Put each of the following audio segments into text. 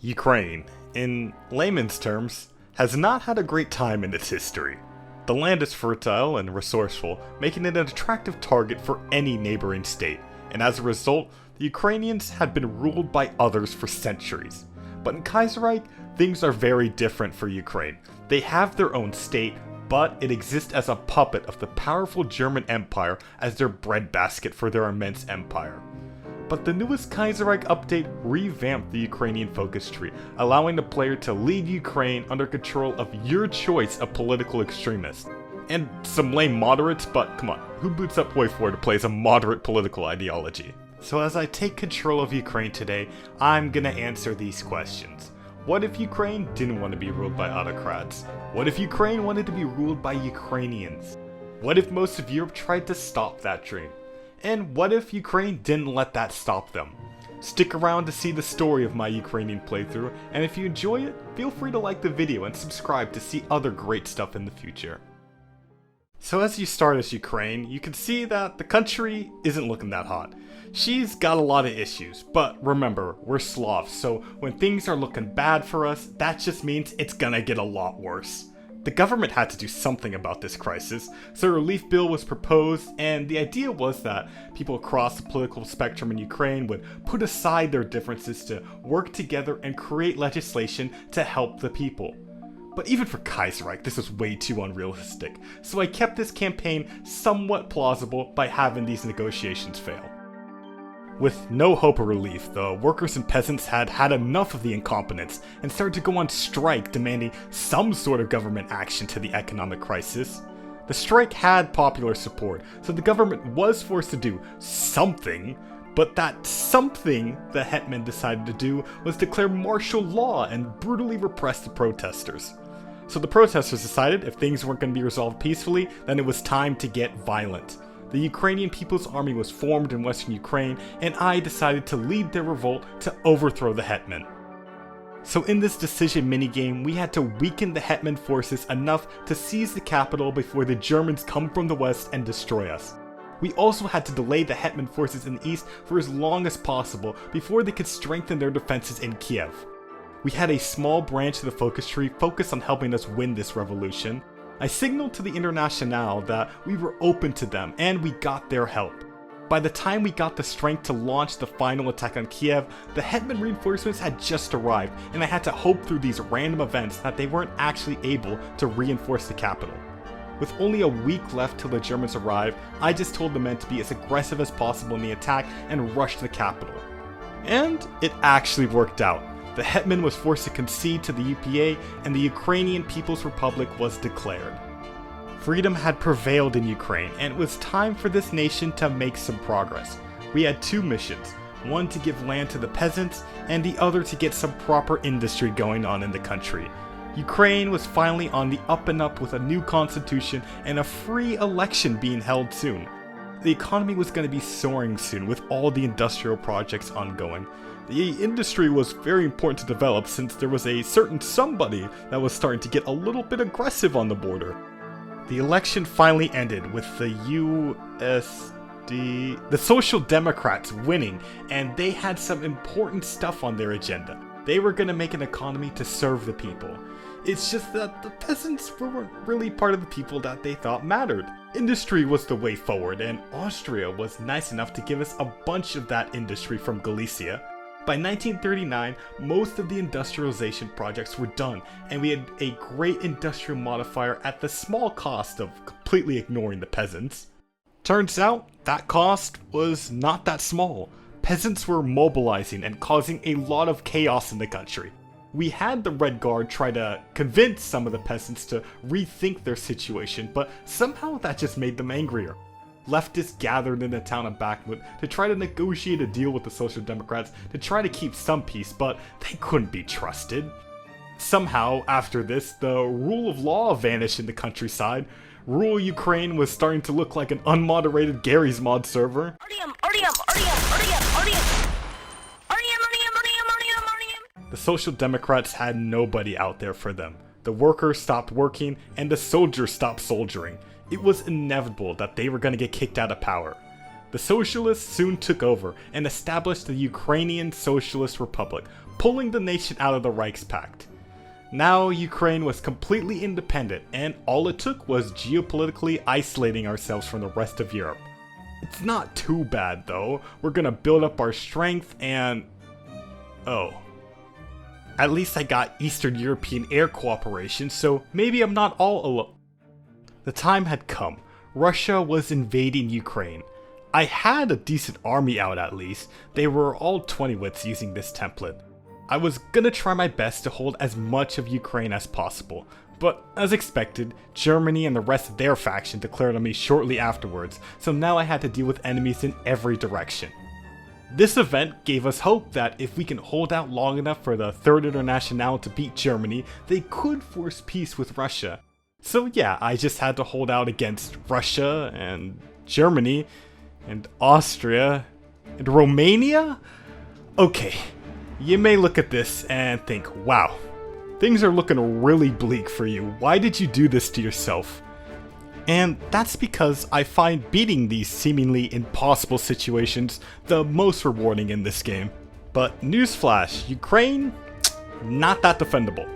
Ukraine, in layman's terms, has not had a great time in its history. The land is fertile and resourceful, making it an attractive target for any neighboring state, and as a result, the Ukrainians had been ruled by others for centuries. But in Kaiserreich, things are very different for Ukraine. They have their own state, but it exists as a puppet of the powerful German Empire as their breadbasket for their immense empire. But the newest Kaiserreich update revamped the Ukrainian focus tree, allowing the player to lead Ukraine under control of your choice of political extremists. And some lame moderates, but come on, who boots up Boy4 to play as a moderate political ideology? So as I take control of Ukraine today, I'm gonna answer these questions. What if Ukraine didn't want to be ruled by autocrats? What if Ukraine wanted to be ruled by Ukrainians? What if most of Europe tried to stop that dream? And what if Ukraine didn't let that stop them? Stick around to see the story of my Ukrainian playthrough, and if you enjoy it, feel free to like the video and subscribe to see other great stuff in the future. So as you start as Ukraine, you can see that the country isn't looking that hot. She's got a lot of issues, but remember, we're Slavs, so when things are looking bad for us, that just means it's gonna get a lot worse. The government had to do something about this crisis, so a relief bill was proposed, and the idea was that people across the political spectrum in Ukraine would put aside their differences to work together and create legislation to help the people. But even for Kaiserreich, this was way too unrealistic, so I kept this campaign somewhat plausible by having these negotiations fail. With no hope of relief, the workers and peasants had had enough of the incompetence and started to go on strike demanding some sort of government action to the economic crisis. The strike had popular support, so the government was forced to do something, but that something the Hetman decided to do was declare martial law and brutally repress the protesters. So the protesters decided if things weren't going to be resolved peacefully, then it was time to get violent. The Ukrainian People's Army was formed in western Ukraine, and I decided to lead their revolt to overthrow the Hetman. So in this decision minigame, we had to weaken the Hetman forces enough to seize the capital before the Germans come from the west and destroy us. We also had to delay the Hetman forces in the east for as long as possible before they could strengthen their defenses in Kiev. We had a small branch of the focus tree focused on helping us win this revolution. I signaled to the Internationale that we were open to them, and we got their help. By the time we got the strength to launch the final attack on Kiev, the Hetman reinforcements had just arrived, and I had to hope through these random events that they weren't actually able to reinforce the capital. With only a week left till the Germans arrive, I just told the men to be as aggressive as possible in the attack and rush the capital. And it actually worked out. The Hetman was forced to concede to the UPA, and the Ukrainian People's Republic was declared. Freedom had prevailed in Ukraine, and it was time for this nation to make some progress. We had two missions, one to give land to the peasants, and the other to get some proper industry going on in the country. Ukraine was finally on the up and up with a new constitution and a free election being held soon. The economy was going to be soaring soon with all the industrial projects ongoing. The industry was very important to develop since there was a certain somebody that was starting to get a little bit aggressive on the border. The election finally ended with the Social Democrats winning, and they had some important stuff on their agenda. They were going to make an economy to serve the people. It's just that the peasants weren't really part of the people that they thought mattered. Industry was the way forward, and Austria was nice enough to give us a bunch of that industry from Galicia. By 1939, most of the industrialization projects were done, and we had a great industrial modifier at the small cost of completely ignoring the peasants. Turns out, that cost was not that small. Peasants were mobilizing and causing a lot of chaos in the country. We had the Red Guard try to convince some of the peasants to rethink their situation, but somehow that just made them angrier. Leftists gathered in the town of Bakhmut to try to negotiate a deal with the Social Democrats to try to keep some peace, but they couldn't be trusted. Somehow, after this, the rule of law vanished in the countryside. Rural Ukraine was starting to look like an unmoderated Gary's Mod server. The Social Democrats had nobody out there for them. The workers stopped working, and the soldiers stopped soldiering. It was inevitable that they were going to get kicked out of power. The socialists soon took over and established the Ukrainian Socialist Republic, pulling the nation out of the Reichspakt. Now Ukraine was completely independent, and all it took was geopolitically isolating ourselves from the rest of Europe. It's not too bad though. We're gonna build up our strength and... oh. At least I got Eastern European air cooperation, so maybe I'm not all alone. The time had come. Russia was invading Ukraine. I had a decent army out at least. They were all 20-wits using this template. I was gonna try my best to hold as much of Ukraine as possible, but as expected, Germany and the rest of their faction declared on me shortly afterwards, so now I had to deal with enemies in every direction. This event gave us hope that if we can hold out long enough for the Third Internationale to beat Germany, they could force peace with Russia. So yeah, I just had to hold out against Russia and Germany and Austria and Romania? Okay, you may look at this and think, wow, things are looking really bleak for you. Why did you do this to yourself? And that's because I find beating these seemingly impossible situations the most rewarding in this game. But newsflash, Ukraine? Not that defendable.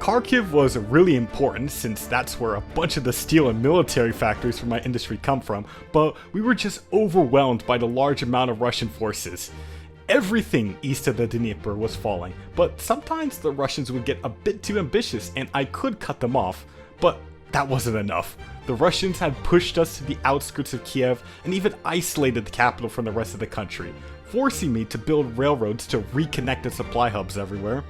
Kharkiv was really important since that's where a bunch of the steel and military factories for my industry come from, but we were just overwhelmed by the large amount of Russian forces. Everything east of the Dnieper was falling, but sometimes the Russians would get a bit too ambitious and I could cut them off, but that wasn't enough. The Russians had pushed us to the outskirts of Kiev and even isolated the capital from the rest of the country, forcing me to build railroads to reconnect the supply hubs everywhere.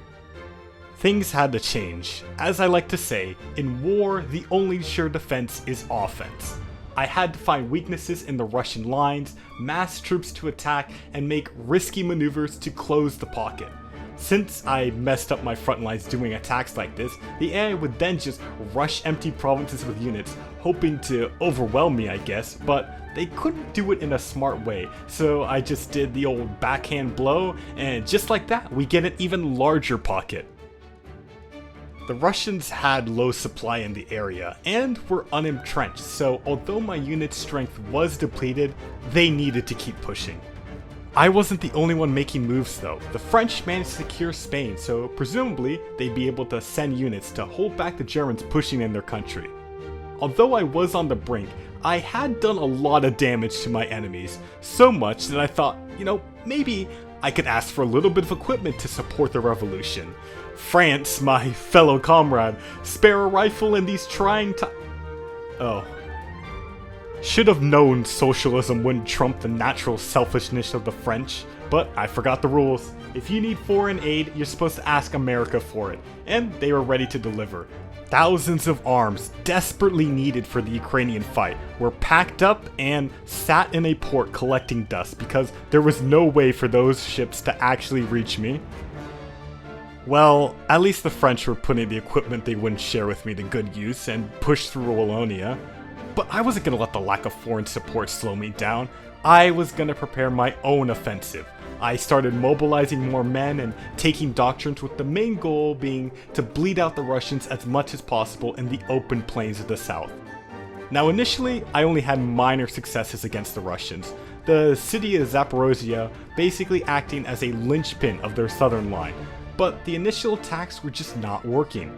Things had to change. As I like to say, in war, the only sure defense is offense. I had to find weaknesses in the Russian lines, mass troops to attack, and make risky maneuvers to close the pocket. Since I messed up my front lines doing attacks like this, the AI would then just rush empty provinces with units, hoping to overwhelm me I guess, but they couldn't do it in a smart way, so I just did the old backhand blow, and just like that, we get an even larger pocket. The Russians had low supply in the area, and were unentrenched, so although my unit's strength was depleted, they needed to keep pushing. I wasn't the only one making moves though. The French managed to secure Spain, so presumably they'd be able to send units to hold back the Germans pushing in their country. Although I was on the brink, I had done a lot of damage to my enemies, so much that I thought, maybe I could ask for a little bit of equipment to support the revolution. France, my fellow comrade, spare a rifle in these trying times. Oh. Should have known socialism wouldn't trump the natural selfishness of the French, but I forgot the rules. If you need foreign aid, you're supposed to ask America for it, and they were ready to deliver. Thousands of arms, desperately needed for the Ukrainian fight, were packed up and sat in a port collecting dust because there was no way for those ships to actually reach me. Well, at least the French were putting the equipment they wouldn't share with me to good use and push through Wallonia. But I wasn't gonna let the lack of foreign support slow me down. I was gonna prepare my own offensive. I started mobilizing more men and taking doctrines, with the main goal being to bleed out the Russians as much as possible in the open plains of the south. Now initially, I only had minor successes against the Russians, the city of Zaporozhye basically acting as a linchpin of their southern line, but the initial attacks were just not working.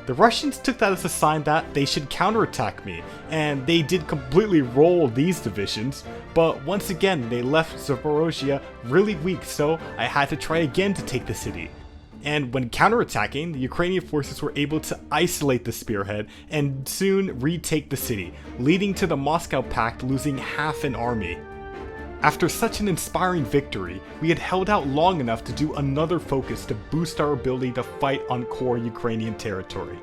The Russians took that as a sign that they should counterattack me, and they did completely roll these divisions, but once again they left Zaporozhye really weak, so I had to try again to take the city. And when counterattacking, the Ukrainian forces were able to isolate the spearhead and soon retake the city, leading to the Moscow Pact losing half an army. After such an inspiring victory, we had held out long enough to do another focus to boost our ability to fight on core Ukrainian territory.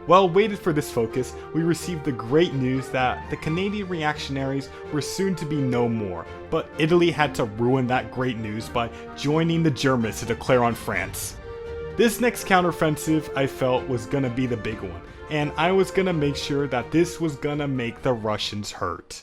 While waited for this focus, we received the great news that the Canadian reactionaries were soon to be no more, but Italy had to ruin that great news by joining the Germans to declare on France. This next counteroffensive I felt was gonna be the big one, and I was gonna make sure that this was gonna make the Russians hurt.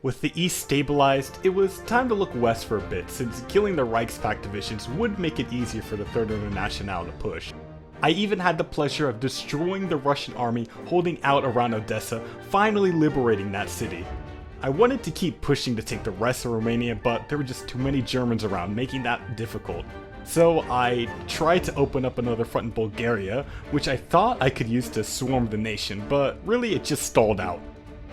With the east stabilized, it was time to look west for a bit, since killing the Reichspakt divisions would make it easier for the Third International to push. I even had the pleasure of destroying the Russian army holding out around Odessa, finally liberating that city. I wanted to keep pushing to take the rest of Romania, but there were just too many Germans around, making that difficult. So I tried to open up another front in Bulgaria, which I thought I could use to swarm the nation, but really it just stalled out.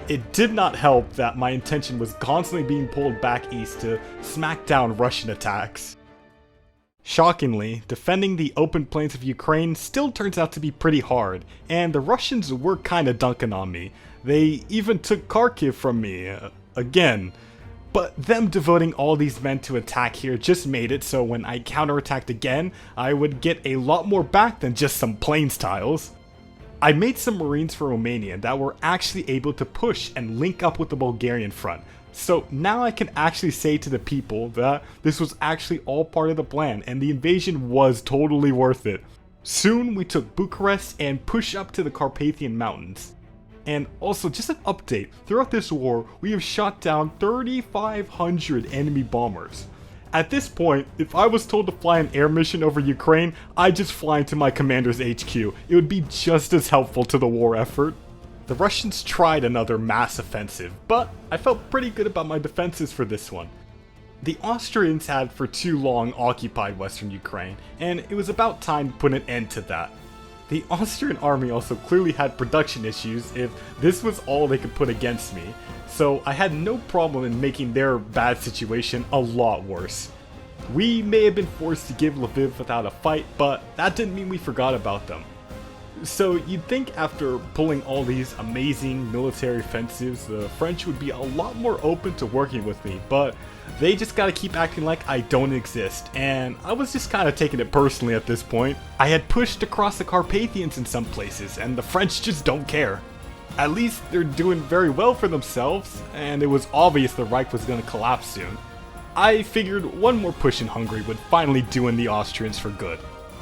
It did not help that my intention was constantly being pulled back east to smack down Russian attacks. Shockingly, defending the open plains of Ukraine still turns out to be pretty hard, and the Russians were kinda dunking on me. They even took Kharkiv from me, again. But them devoting all these men to attack here just made it so when I counterattacked again, I would get a lot more back than just some plains tiles. I made some Marines for Romania that were actually able to push and link up with the Bulgarian front, so now I can actually say to the people that this was actually all part of the plan and the invasion was totally worth it. Soon we took Bucharest and pushed up to the Carpathian Mountains. And also, just an update, throughout this war we have shot down 3,500 enemy bombers. At this point, if I was told to fly an air mission over Ukraine, I'd just fly into my commander's HQ. It would be just as helpful to the war effort. The Russians tried another mass offensive, but I felt pretty good about my defenses for this one. The Austrians had for too long occupied western Ukraine, and it was about time to put an end to that. The Austrian army also clearly had production issues if this was all they could put against me, so I had no problem in making their bad situation a lot worse. We may have been forced to give Lviv without a fight, but that didn't mean we forgot about them. So you'd think after pulling all these amazing military offensives, the French would be a lot more open to working with me, but they just gotta keep acting like I don't exist, and I was just kinda taking it personally at this point. I had pushed across the Carpathians in some places, and the French just don't care. At least they're doing very well for themselves, and it was obvious the Reich was gonna collapse soon. I figured one more push in Hungary would finally do in the Austrians for good.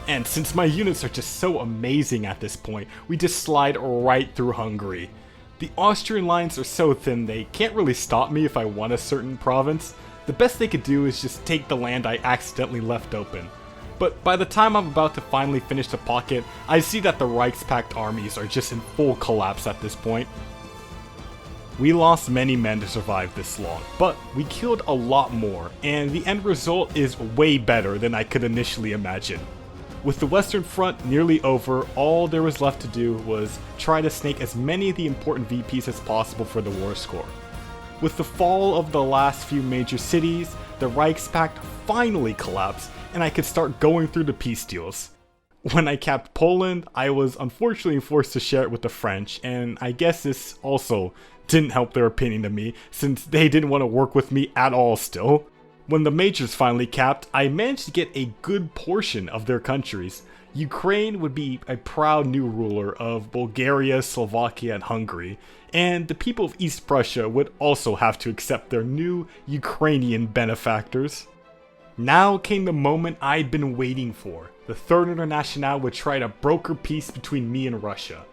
And since my units are just so amazing at this point, we just slide right through Hungary. The Austrian lines are so thin they can't really stop me if I want a certain province. The best they could do is just take the land I accidentally left open. But by the time I'm about to finally finish the pocket, I see that the Reichspakt armies are just in full collapse at this point. We lost many men to survive this long, but we killed a lot more, and the end result is way better than I could initially imagine. With the Western Front nearly over, all there was left to do was try to snake as many of the important VPs as possible for the war score. With the fall of the last few major cities, the Reichspakt finally collapsed, and I could start going through the peace deals. When I capped Poland, I was unfortunately forced to share it with the French, and I guess this also didn't help their opinion of me, since they didn't want to work with me at all still. When the majors finally capped, I managed to get a good portion of their countries. Ukraine would be a proud new ruler of Bulgaria, Slovakia, and Hungary, and the people of East Prussia would also have to accept their new Ukrainian benefactors. Now came the moment I'd been waiting for. The Third International would try to broker peace between me and Russia.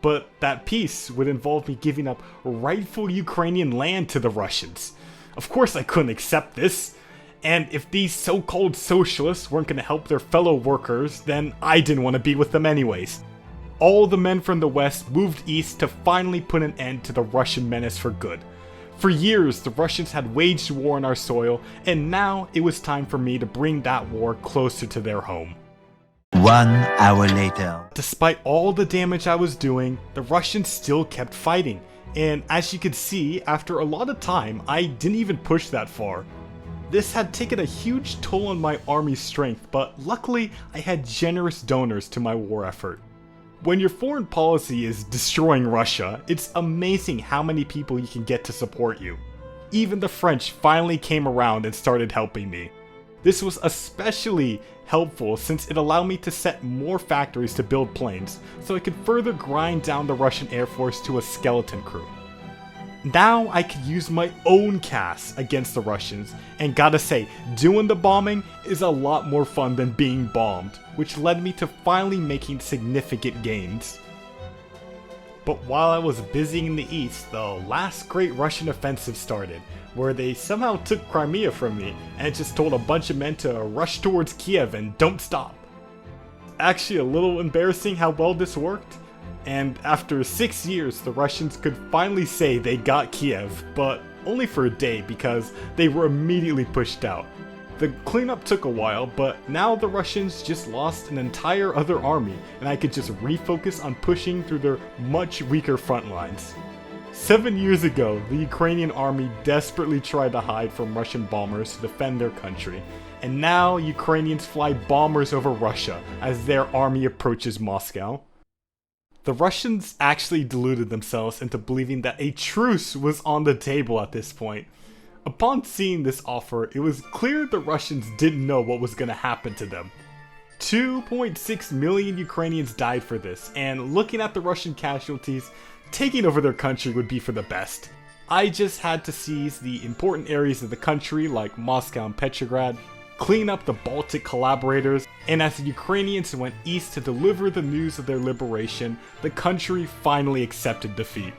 But that peace would involve me giving up rightful Ukrainian land to the Russians. Of course I couldn't accept this, and if these so-called socialists weren't going to help their fellow workers, then I didn't want to be with them anyways. All the men from the west moved east to finally put an end to the Russian menace for good. For years, the Russians had waged war on our soil, and now it was time for me to bring that war closer to their home. 1 hour later. Despite all the damage I was doing, the Russians still kept fighting. And as you can see, after a lot of time, I didn't even push that far. This had taken a huge toll on my army's strength, but luckily I had generous donors to my war effort. When your foreign policy is destroying Russia, it's amazing how many people you can get to support you. Even the French finally came around and started helping me. This was especially helpful since it allowed me to set more factories to build planes, so I could further grind down the Russian Air Force to a skeleton crew. Now I could use my own cast against the Russians, and gotta say, doing the bombing is a lot more fun than being bombed, which led me to finally making significant gains. But while I was busy in the east, the last great Russian offensive started, where they somehow took Crimea from me and just told a bunch of men to rush towards Kiev and don't stop. Actually a little embarrassing how well this worked, and after 6 years the Russians could finally say they got Kiev, but only for a day because they were immediately pushed out. The cleanup took a while, but now the Russians just lost an entire other army, and I could just refocus on pushing through their much weaker front lines. 7 years ago, the Ukrainian army desperately tried to hide from Russian bombers to defend their country, and now Ukrainians fly bombers over Russia as their army approaches Moscow. The Russians actually deluded themselves into believing that a truce was on the table at this point. Upon seeing this offer, it was clear the Russians didn't know what was going to happen to them. 2.6 million Ukrainians died for this, and looking at the Russian casualties, taking over their country would be for the best. I just had to seize the important areas of the country like Moscow and Petrograd, clean up the Baltic collaborators, and as the Ukrainians went east to deliver the news of their liberation, the country finally accepted defeat.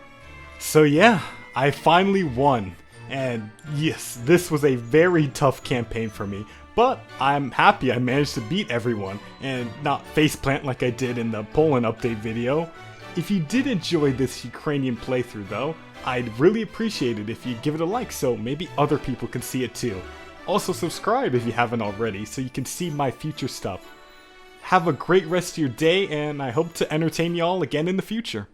So yeah, I finally won. And yes, this was a very tough campaign for me, but I'm happy I managed to beat everyone and not faceplant like I did in the Poland update video. If you did enjoy this Ukrainian playthrough though, I'd really appreciate it if you give it a like so maybe other people can see it too. Also subscribe if you haven't already so you can see my future stuff. Have a great rest of your day, and I hope to entertain y'all again in the future.